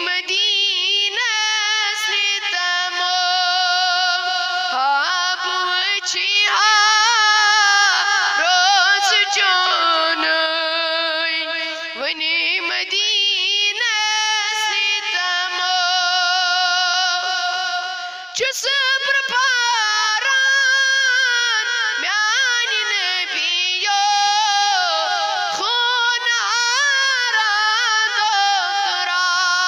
Medina स्लितमो हाब वचिहा रोज जोनय वनी Medina स्लितमो चुस प्रपारान म्यानि नबियो खून आरान दोतरात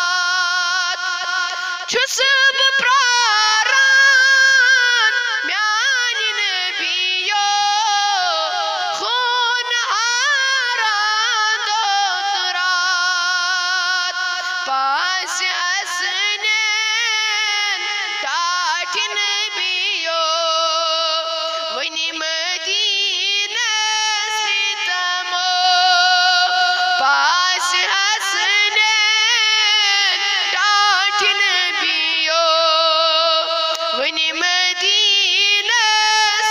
चुस प्रपारान म्यानि नबियो खून आरान दोतरात पास असनन टाट नबियो वनी मदीना स्लितमो पास हसनन टाट नबियो वनी मदीना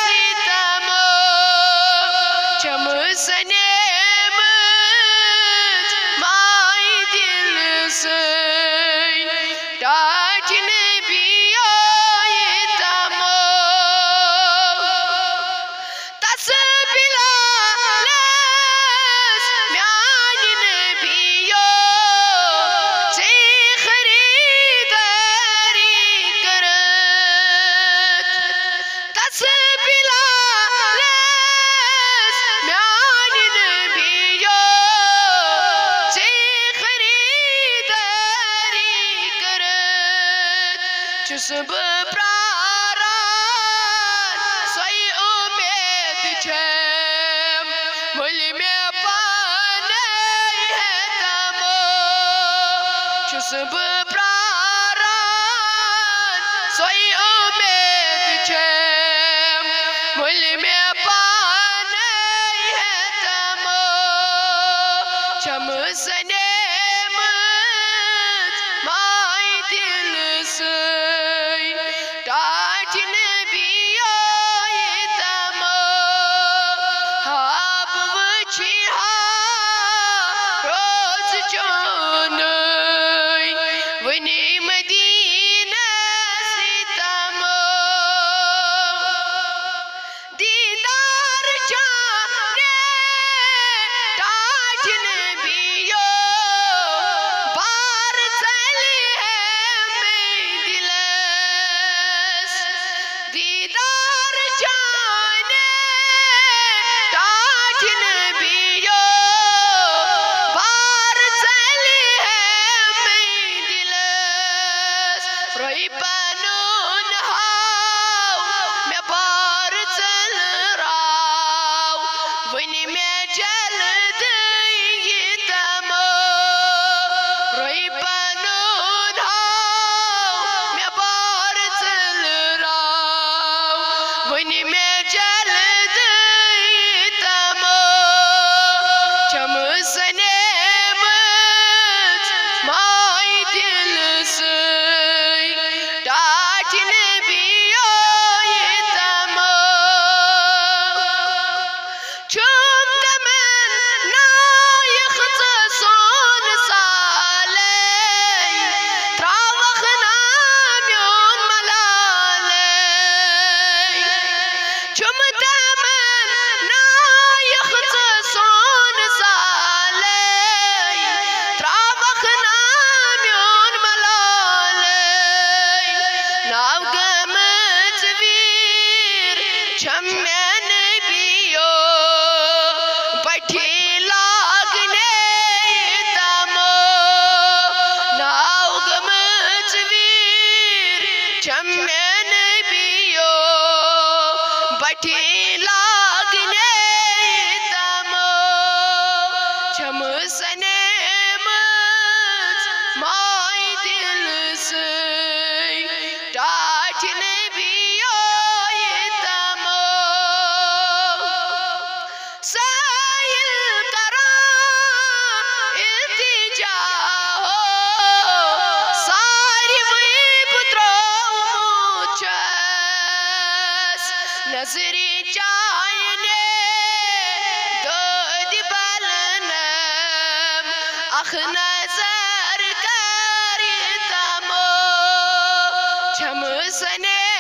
स्लितमो चमसने माय दिल से टाट नबियो तमो तस बिलालस म्यानि नबियो से खरीदारी करत तस बिलालस म्यानि नबियो से खरीदारी करत चुस प्रारान सोई उम्मीद छम मुल में पाने है तमो चुस प्रारान सोई उम्मीद छम मुल में पाने है तमो चमसने माय दिल से टाट नबियो तमो हाब वचिहा रोज जोनय वनी मदीना स्लितमो दीदार जाने टाट नबियो बार चली है मैं दिलस दीदार जाने टाट नबियो बार चली है मैं दिलस रोई बनून हाव मैं बार चल राव वनी मैं जल दई तमो रोई बनून हाव मैं बार चल राव वनी मैं जल दई तमो चमसने माय दिल से टाट नबियो तमो चुम तमन्ना यखतसोन सालय त्रावखना म्योन मलालय चुम तमन्ना यखतसोन सालय त्रावखना म्योन मलालय नाव गमत वीर छम्या नबियो बैठी लागने तमो नाव गमत वीर छम्या नबियो बैठी लागने तमो चमसने माय दिल से टाट नबियो तमो साइल करा इल्तिजा हो सारी वही पुत्रो मुचस नजरी चाहने दो दिबलनम अख नजर करी सने